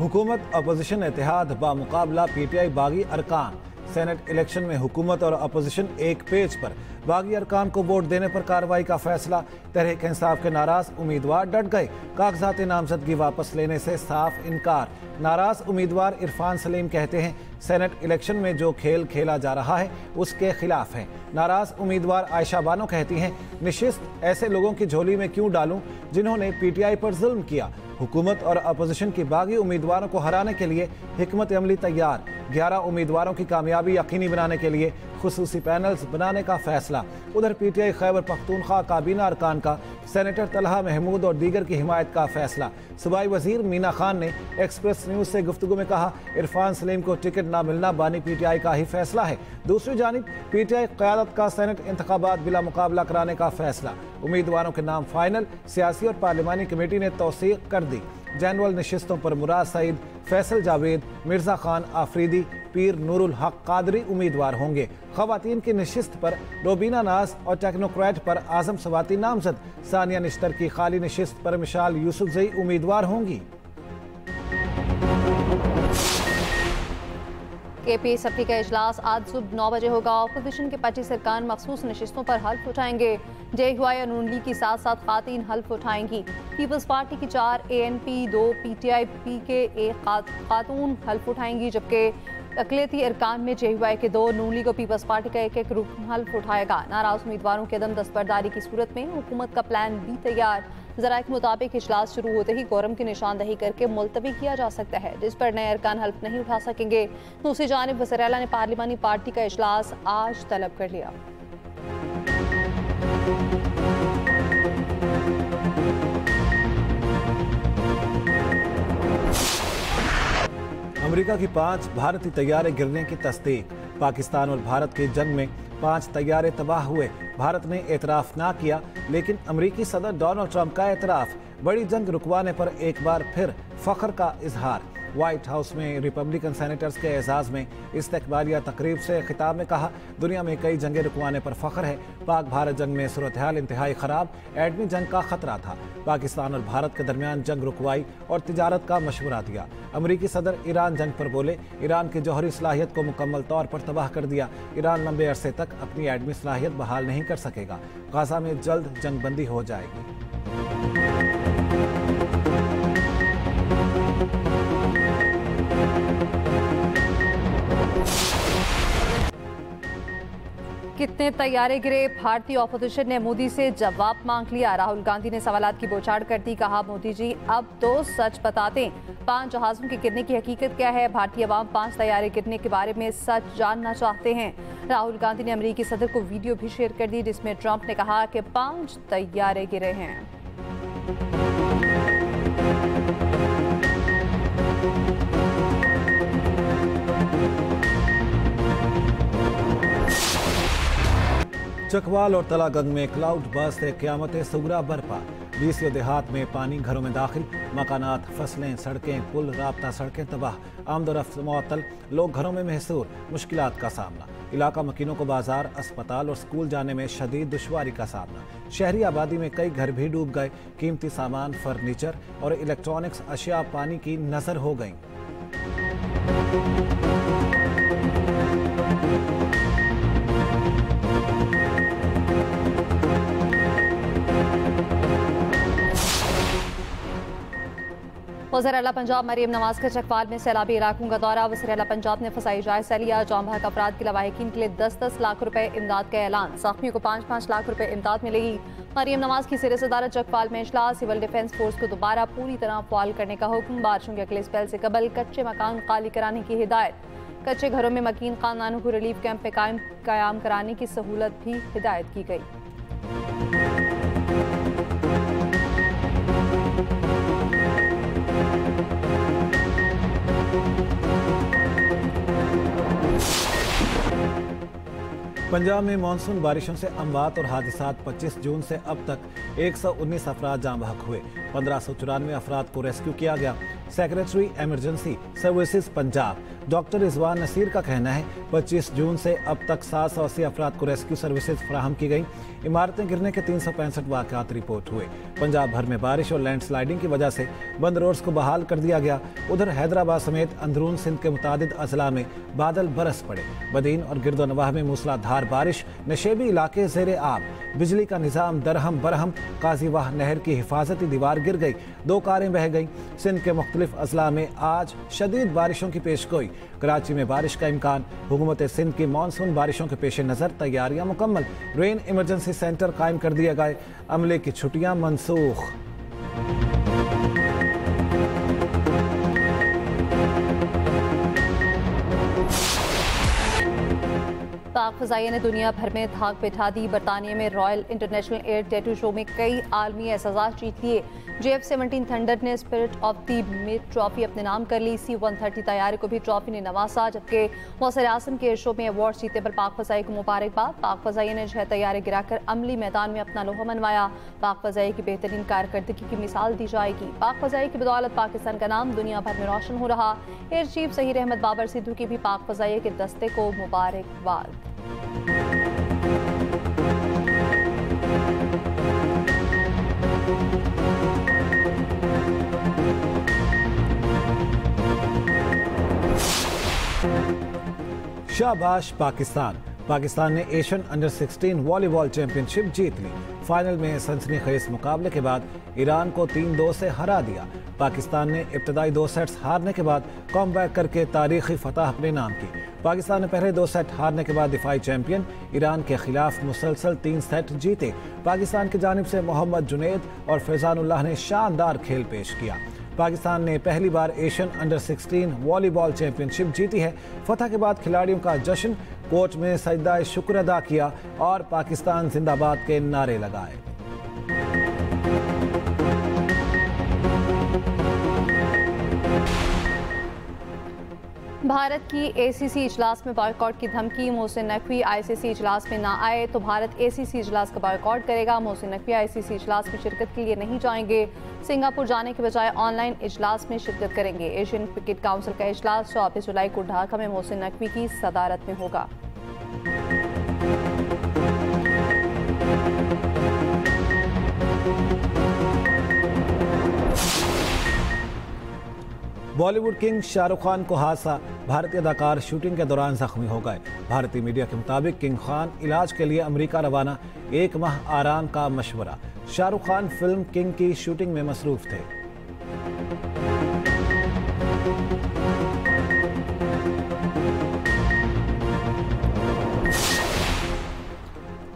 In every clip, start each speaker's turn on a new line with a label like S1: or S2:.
S1: हुकूमत अपोजिशन इत्तेहाद बामुकाबला पीटीआई बागी अरकान। सेनेट इलेक्शन में हुकूमत और अपोजिशन एक पेज पर, बागी अरकान को वोट देने पर कार्रवाई का फैसला। तहरीक इंसाफ के नाराज उम्मीदवार डट गए, कागजात नामजदगी वापस लेने से साफ इनकार। नाराज उम्मीदवार इरफान सलीम कहते हैं सेनेट इलेक्शन में जो खेल खेला जा रहा है उसके खिलाफ है। नाराज उम्मीदवार आयशा बानो कहती हैं निशिस्त ऐसे लोगों की झोली में क्यों डालूं जिन्होंने पीटीआई पर जुल्म किया। हुकूमत और अपोजिशन की बागी उम्मीदवारों को हराने के लिए हिकमत अमली तैयार। 11 उम्मीदवारों की कामयाबी यकीनी बनाने के लिए खुसूसी पैनल्स बनाने का फैसला। उधर पीटीआई खैबर पख्तूनख्वा काबीना अरकान का सेनेटर तलहा महमूद और दीगर की हिमायत का फैसला। सूबाई वजीर मीना खान ने एक्सप्रेस न्यूज से गुफ्तगू में कहा इरफान सलीम को टिकट ना मिलना बानी पीटीआई का ही फैसला है। दूसरी जानिब पीटीआई क़यादत का सेनेट इंतखाबात बिला मुकाबला कराने का फैसला। उम्मीदवारों के नाम फाइनल, सियासी और पार्लिमानी कमेटी ने तौसीक कर दी। जनरल नशिस्तों पर मुराद सईद, फैसल जावेद, मिर्जा खान आफरीदी, पीर नूरुल हक कादरी उम्मीदवार होंगे। खवातीन की नशिस्त पर रोबीना नाज और टेक्नोक्रेट पर आजम सवाती नामजद। सानिया निश्तर की खाली नशिस्त पर मिशाल यूसुफजई उम्मीदवार होंगी।
S2: केपी सभी का इजलास आज सुबह 9 बजे होगा। अपोजिशन के पार्टी सरकार मखसूस नशिस्तों पर हल्फ उठाएंगे। जेयूआई और नून लीग की साथ साथ खातीन हल्फ उठाएंगी। पीपल्स पार्टी की 4, ANP 2, PTI P के 1 खातून हल्फ उठाएंगी, जबकि अकलियती अरकान में जेयूआई के 2, नून लीग और पीपल्स पार्टी का 1 रुकन हल्फ उठाएगा। नाराज उम्मीदवारों के अदम दस्तबरदारी की सूरत में हुकूमत का प्लान B तैयार। ज़राए के मुताबिक इजलास शुरू होते ही कोरम की निशानदही करके मुलतवी किया जा सकता है, जिस पर नए अरकान हल्फ नहीं उठा सकेंगे। दूसरी जानिब वज़ीर आला ने पार्लिमानी पार्टी का इजलास आज तलब कर लिया।
S1: अमेरिका की 5 भारतीय तैयारे गिरने की तस्दीक। पाकिस्तान और भारत की जंग में 5 तैयारे तबाह हुए। भारत ने एतराफ़ ना किया, लेकिन अमरीकी सदर डोनाल्ड ट्रंप का एतराफ़। बड़ी जंग रुकवाने पर एक बार फिर फ़ख्र का इजहार। व्हाइट हाउस में रिपब्लिकन सेनेटर्स के एजाज़ में इस्तकबालिया तकरीब से खिताब में कहा दुनिया में कई जंगें रुकवाने पर फ़ख्र है। पाक भारत जंग में सूरत हाल इंतहाई ख़राब, एटमी जंग का ख़तरा था। पाकिस्तान और भारत के दरमियान जंग रुकवाई और तिजारत का मशवरा दिया। अमरीकी सदर ईरान जंग पर बोले ईरान की जौहरी सलाहियत को मुकम्मल तौर पर तबाह कर दिया। ईरान लंबे अरसे तक अपनी एटमी सलाहियत बहाल नहीं कर सकेगा। गाज़ा में जल्द जंग बंदी हो जाएगी।
S2: कितने तैयारे गिरे, भारतीय अपोजिशन ने मोदी से जवाब मांग लिया। राहुल गांधी ने सवालात की बौछार कर दी, कहा मोदी जी अब तो सच बता दें, 5 जहाज़ों के गिरने की हकीकत क्या है। भारतीय अवाम 5 तैयारे गिरने के बारे में सच जानना चाहते हैं। राहुल गांधी ने अमेरिकी सदर को वीडियो भी शेयर कर दी, जिसमें ट्रंप ने कहा कि 5 तैयारे गिरे हैं।
S1: चकवाल और तलागंग में क्लाउड बर्स्ट से क़यामत सुगरा बरपा। 20 देहात में पानी घरों में दाखिल, मकानात, फसलें, सड़कें, पुल, राब्ता सड़कें तबाह, आमदोरफ्त मुअत्तल, लोग घरों में महसूर, मुश्किलात का सामना। इलाका मकीनों को बाजार, अस्पताल और स्कूल जाने में शदीद दुश्वारी का सामना। शहरी आबादी में कई घर भी डूब गए। कीमती सामान, फर्नीचर और इलेक्ट्रॉनिक्स अशिया पानी की नजर हो गईं।
S2: वज़ीर आला पंजाब मरीम नवाज का चकवाल में सैलाबी इलाकों का दौरा। वज़ीर आला पंजाब ने फसाई जायजा लिया। जाम-बहक अफराद के लवाहिकीन के लिए 10-10 लाख रुपए इमदाद का ऐलान। ज़ख्मियों को 5-5 लाख रुपए इमदाद मिलेगी। मरीम नवाज की सिरे सदारत चकवाल में इजलास। सिविल डिफेंस फोर्स को दोबारा पूरी तरह फ़ाल करने का हुक्म। बारिशों के अगले स्पेल से कबल कच्चे मकान खाली कराने की हिदायत। कच्चे घरों में मकीन खानदानों को रिलीफ कैंप में कायम कराने की सहूलत भी हिदायत की गई।
S1: पंजाब में मानसून बारिशों से अमवात और हादसात। 25 जून से अब तक 119 अफराद जाँ बहक हुए। 1594 अफराद को रेस्क्यू किया गया। Secretary emergency services Punjab doctor Rizwan Naseer का कहना है 25 जून से अब तक 780 अफराद को रेस्क्यू सर्विसेज फराहम की गई। इमारतें गिरने के 365 वाक़यात रिपोर्ट हुए। पंजाब भर में बारिश और लैंडस्लाइडिंग की वजह से बंद रोड्स को बहाल कर दिया गया। उधर हैदराबाद समेत अंदरून सिंध के मुतादिद अजला में बादल बरस पड़े। बदीन और गिरदोनवाह में मूसलाधार बारिश, नशेबी इलाके ज़ेरे आब, बिजली का निज़ाम दरहम बरहम, काजीवाह नहर की हिफाजती दीवार गिर गई, 2 कारें बह गईं। सिंध के मुख्तलिफ अजला में आज शदीद बारिशों की पेशगोई। कराची में बारिश का इम्कान। हुकूमत सिंध की मानसून बारिशों के पेश नज़र तैयारियां मुकम्मल। रेन इमरजेंसी सेंटर कायम कर दिए गए। अमले की छुट्टियां मनसूख।
S2: पाक फ़ज़ाइया ने दुनिया भर में धाक बिठा दी। बरतानिया में royal international air tattoo show में कई आलमी एजाज़ात जीत लिए। JF-17 थंडर ने spirit of the mid trophy अपने नाम कर ली। C-130 तैयारी को भी ट्रॉफी ने नवाजा, जबकि मौसर आसम के एयर शो में अवार्ड जीतने पर पाक फ़ज़ाइया को मुबारकबाद। पाक फ़ज़ाइया ने 6 तैयारे गिराकर अमली मैदान में अपना लोहा मनवाया। पाक फ़ज़ाइया की बेहतरीन कारकर्दगी की मिसाल दी जाएगी। पाक फ़ज़ाइया की बदौलत पाकिस्तान का नाम दुनिया भर में रोशन हो रहा। एयर चीफ ज़हीर अहमद बाबर सिद्धू की भी पाक फ़ज़ाइया के दस्ते को मुबारकबाद।
S1: शाबाश पाकिस्तान ने एशियन अंडर 16 वॉलीबॉल चैंपियनशिप जीत ली। फाइनल में सनसनीखेज मुकाबले के बाद ईरान को 3-2 से हरा दिया। पाकिस्तान ने इब्तदाई 2 सेट्स हारने के बाद कॉमबैक करके तारीखी फतह अपने नाम की। पाकिस्तान ने पहले 2 सेट हारने के बाद दिफाई चैंपियन ईरान के खिलाफ मुसलसल 3 सेट जीते। पाकिस्तान की जानिब से मोहम्मद जुनैद और फैजानुल्लाह ने शानदार खेल पेश किया। पाकिस्तान ने पहली बार एशियन अंडर 16 वॉलीबॉल चैंपियनशिप जीती है। फतह के बाद खिलाड़ियों का जश्न, कोच में सजदा शुक्र अदा किया और पाकिस्तान जिंदाबाद के नारे लगाए।
S2: भारत की ACC इजलास में बॉयकॉट की धमकी। मोहसिन नकवी ICC इजलास में ना आए तो भारत ACC इजलास का बॉयकॉट करेगा। मोहसिन नकवी ICC इजलास में शिरकत के लिए नहीं जाएंगे। सिंगापुर जाने के बजाय ऑनलाइन इजलास में शिरकत करेंगे। एशियन क्रिकेट काउंसिल का इजलास 24 जुलाई को ढाका में मोहसिन नकवी की सदारत में होगा।
S1: बॉलीवुड किंग शाहरुख खान को हादसा। भारतीय अदाकार शूटिंग के दौरान जख्मी हो गए। भारतीय मीडिया के मुताबिक किंग खान इलाज के लिए अमेरिका रवाना। 1 माह आराम का मशवरा। शाहरुख खान फिल्म किंग की शूटिंग में मसरूफ थे।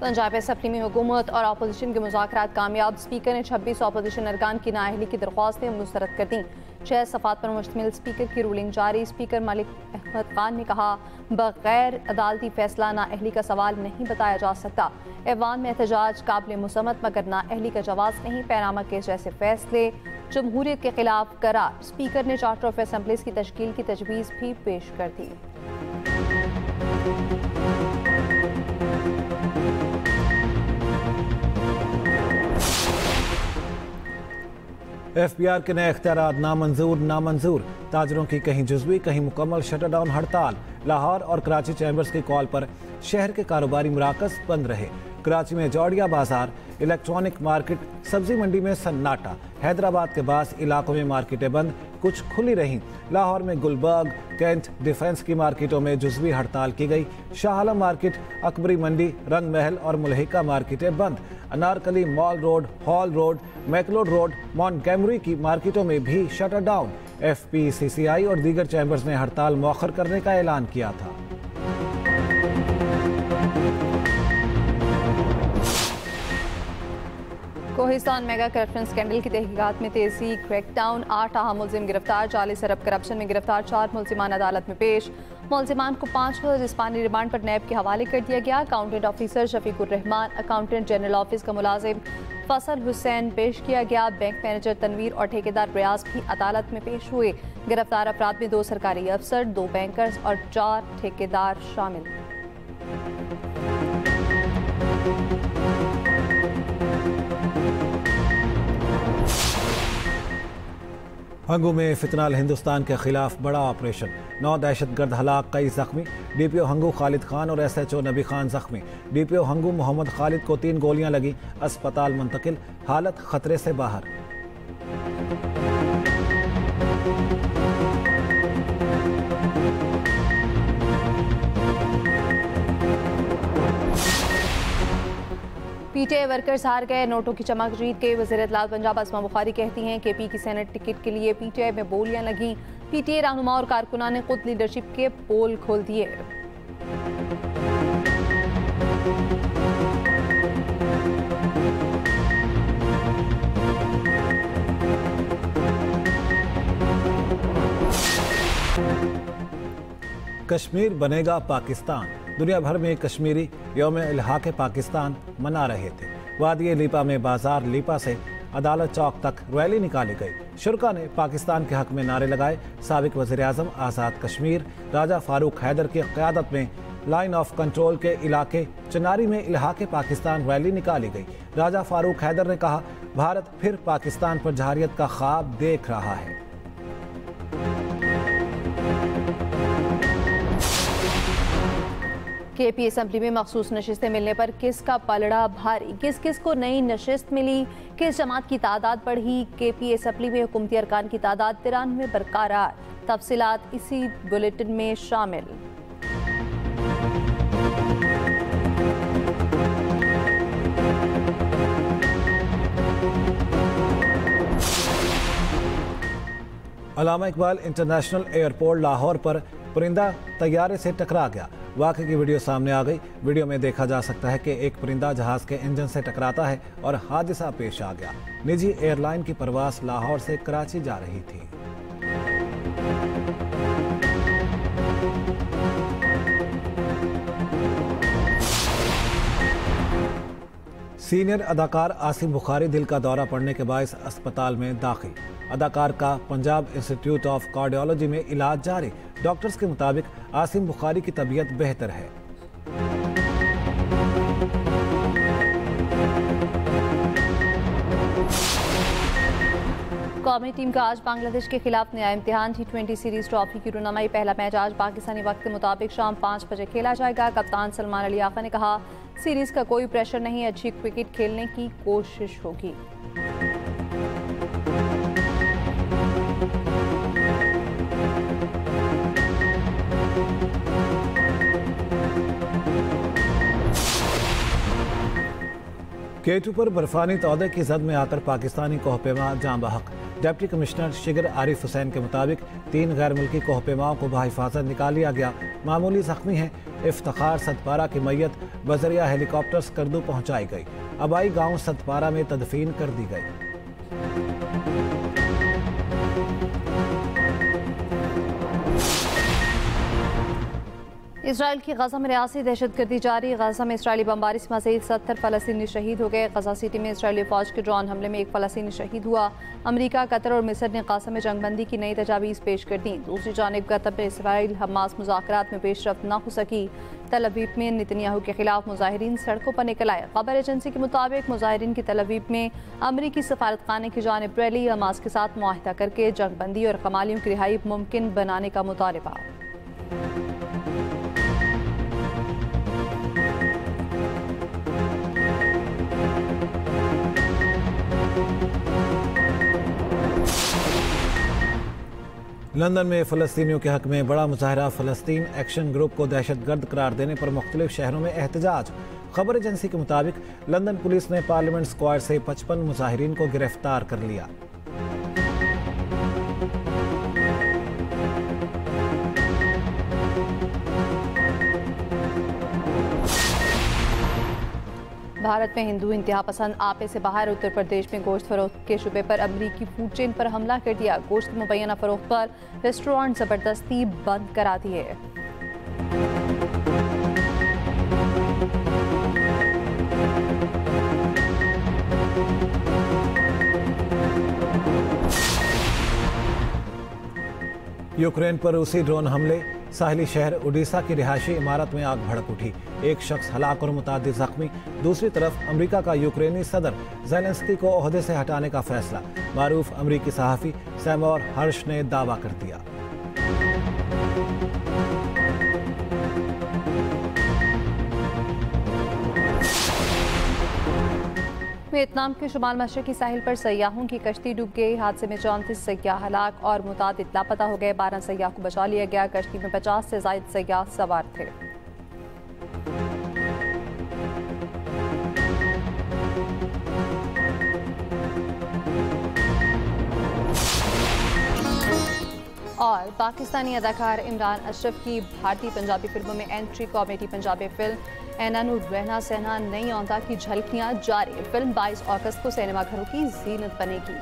S2: पंजाब असेंबली में हुकूमत और अपोजिशन के मुज़ाकरात कामयाब। स्पीकर ने 26 अपोजिशन अरकान की नाअहली की दरख्वास्तें मुस्तरद कर दी। 6 सफ़ात पर मुश्तमिल स्पीकर की रूलिंग जारी। स्पीकर मलिक अहमद खान ने कहा, बगैर अदालती फैसला नाअहली का सवाल नहीं बताया जा सकता। ऐवान में एहतजाज काबिल मुसम्मत मगर नाअहली का जवाज़ नहीं। पैनामा केस जैसे फैसले जमहूरियत के खिलाफ करार। स्पीकर ने चार्टर ऑफ असेंबलीज की तश्कील की तजवीज़ भी पेश कर दी।
S1: FBR के नए इख्तियारात नामंजूर। ताजरों की कहीं जुज़वी कहीं मुकम्मल शटरडाउन हड़ताल। लाहौर और कराची चैम्बर्स की कॉल पर शहर के कारोबारी मराकज़ बंद रहे। कराची में जौड़िया बाजार, इलेक्ट्रॉनिक मार्केट, सब्जी मंडी में सन्नाटा। हैदराबाद के बास इलाकों में मार्केटें बंद, कुछ खुली रहीं। लाहौर में गुलबर्ग, कैंट, डिफेंस की मार्केटों में जुज़वी हड़ताल की गई। शाह आलम मार्केट, अकबरी मंडी, रंग महल और मुलहिका मार्केटें बंद। Anarkali, mall road, hall road, McLeod road, Montgomery की मार्केटों में भी शटर डाउन। FPCCI और दीगर चैम्बर्स ने हड़ताल मौखर करने का ऐलान किया था।
S2: कोहिस्तान मेगा करप्शन स्कैंडल की तहकीकात में तेजी। क्रैकडाउन, 8 अहम मुलजिम गिरफ्तार। 40 अरब करप्शन में गिरफ्तार 4 मुलजिमान अदालत में पेश। मुलजिमान को 5 रोज़ जिस्मानी रिमांड पर नैब के हवाले कर दिया गया। Accountant officer Shafiqur Rahman, accountant general office का मुलाजिम फसल हुसैन पेश किया गया। बैंक मैनेजर तनवीर और ठेकेदार रियाज भी अदालत में पेश हुए। गिरफ्तार अफराद में 2 सरकारी अफसर, 2 बैंकर्स और 4 ठेकेदार शामिल।
S1: हंगू में फितनाल हिंदुस्तान के खिलाफ बड़ा ऑपरेशन, 9 दहशतगर्द हलाक, कई जख्मी। डीपीओ हंगू खालिद खान और एसएचओ नबी खान जख्मी। डीपीओ हंगू मोहम्मद खालिद को 3 गोलियां लगी, अस्पताल मुंतकिल, हालत खतरे से बाहर।
S2: पीटीआई वर्कर्स हार गए, नोटों की चमक जीत के। वज़ीर-ए-इत्तलात पंजाब अस्मा बुखारी कहती हैं कि पी की सेनेट टिकट के लिए पीटीआई में बोलियां लगीं। पीटीआई रहनुमा और कारकुनान ने खुद लीडरशिप के पोल खोल दिए।
S1: कश्मीर बनेगा पाकिस्तान, दुनिया भर में कश्मीरी यौम इल्हाक़ पाकिस्तान मना रहे थे। वादी लीपा में बाजार लीपा से अदालत चौक तक रैली निकाली गई। शुरका ने पाकिस्तान के हक में नारे लगाए। साबिक वज़ीर आज़म आज़ाद कश्मीर राजा फारूक हैदर की क़यादत में लाइन ऑफ कंट्रोल के इलाके चिनारी में इल्हाक़ पाकिस्तान रैली निकाली गई। राजा फारूक हैदर ने कहा, भारत फिर पाकिस्तान पर जहारियत का ख्वाब देख रहा है।
S2: केपी असम्बली में मखसूस नशिस्तें मिलने पर किसका पलड़ा भारी, किस किस को नई नशिस्त मिली, किस जमात की तादाद बढ़ी। केपी असम्बली में हुकूमती अरकान की तादाद 93 बरकरार। तफसीलात इसी बुलेटिन में शामिल।
S1: अल्लामा इकबाल इंटरनेशनल एयरपोर्ट लाहौर पर परिंदा तैयारे से टकरा गया। वाक़े की वीडियो सामने आ गई। वीडियो में देखा जा सकता है कि एक परिंदा जहाज के इंजन से टकराता है और हादसा पेश आ गया। निजी एयरलाइन की परवाज़ लाहौर से कराची जा रही थी। सीनियर अदाकार आसिम बुखारी दिल का दौरा पड़ने के बायस अस्पताल में दाखिल। अदाकार का पंजाब इंस्टीट्यूट ऑफ कार्डियोलॉजी में इलाज जारी। डॉक्टर्स के मुताबिक आसिम बुखारी की तबीयत बेहतर है।
S2: कौमी टीम का आज बांग्लादेश के खिलाफ नया इम्तिहान। T20 सीरीज ट्रॉफी की रुनमाई पहला मैच आज पाकिस्तानी वक्त के मुताबिक शाम 5 बजे खेला जाएगा। कप्तान सलमान अली आका ने कहा, सीरीज का कोई प्रेशर नहीं, अच्छी क्रिकेट खेलने की कोशिश होगी।
S1: K2 पर बर्फानी तौदे की जद में आकर पाकिस्तानी कोहपेमा जाँ बहक। डिप्टी कमिश्नर शिगर आरिफ हुसैन के मुताबिक 3 गैर मुल्की कोहपेमाओं को बहिफाजत निकाल लिया गया। मामूली जख्मी हैं। इफ्तिखार सतपारा की मैयत बजरिया हेलीकॉप्टर स्कर्दू पहुंचाई गई। आबाई गांव सतपारा में तदफीन कर दी गई।
S2: इसराइल की गजा में रियासी दहशतगर्दी जारी। गजा में इसराइली बमबारी से मज़ीद 70 फ़लस्तीनी शहीद हो गए। गजा सिटी में इसराइली फ़ौज के ड्रोन हमले में 1 फ़लस्तीनी शहीद हुआ। अमेरिका, कतर और मिस्र ने गाज़ा में जंगबंदी की नई तजावीज़ पेश कर दी। दूसरी जानिब गतर में इसराइल हमास मुज़ाकरात में पेशरफ्त न हो सकी। तल अवीव में नेतन्याहू के खिलाफ मुजाहिरीन सड़कों पर निकल आए। खबर एजेंसी के मुताबिक मुजाहिरीन की तल अवीव में अमरीकी सफारतखाने की जानिब रैली, हमास के साथ मुआहिदा करके जंगबंदी और कमालियों की रिहाई मुमकिन बनाने का मुतालबा।
S1: लंदन में फ़लस्तीनियों के हक में बड़ा मुजाहरा। फ़लस्तीन एक्शन ग्रुप को दहशतगर्द करार देने पर मुख्तलिफ शहरों में एहतजाज। खबर एजेंसी के मुताबिक लंदन पुलिस ने पार्लियामेंट स्क्वायर से 55 मुजाहिरीन को गिरफ्तार कर लिया।
S2: भारत में हिंदू इंतहा पसंद आपे से बाहर। उत्तर प्रदेश में गोश्त फरोख्त के शुबे पर अमरीकी फूड चेन पर हमला कर दिया। गोश्त की मुबैना फरोख्त पर रेस्टोरेंट जबरदस्ती बंद करा दिए। यूक्रेन पर रूसी ड्रोन हमले,
S1: साहिली शहर उड़ीसा की रिहायशी इमारत में आग भड़क उठी। एक शख्स हलाक और मुतादिद जख्मी। दूसरी तरफ अमेरिका का यूक्रेनी सदर ज़ेलेंस्की को ओहदे से हटाने का फैसला। मारूफ अमेरिकी सहाफ़ी सैमोर हर्श ने दावा कर दिया।
S2: वियतनाम के शुमाल मशरकी साहिल पर सयाहों की कश्ती डूब गई। हादसे में 34 सयाह हलाक और मुतादिद लापता हो गए। 12 सयाह को बचा लिया गया। कश्ती में 50 से ज़ायद सयाह सवार थे। और पाकिस्तानी अदाकार इमरान अशरफ की भारतीय पंजाबी फिल्मों में एंट्री। कॉमेडी पंजाबी फिल्म एनानू रहना सहना नई औंदा की झलकियां जारी। फिल्म 22 अगस्त को सिनेमाघरों की जीनत बनेगी।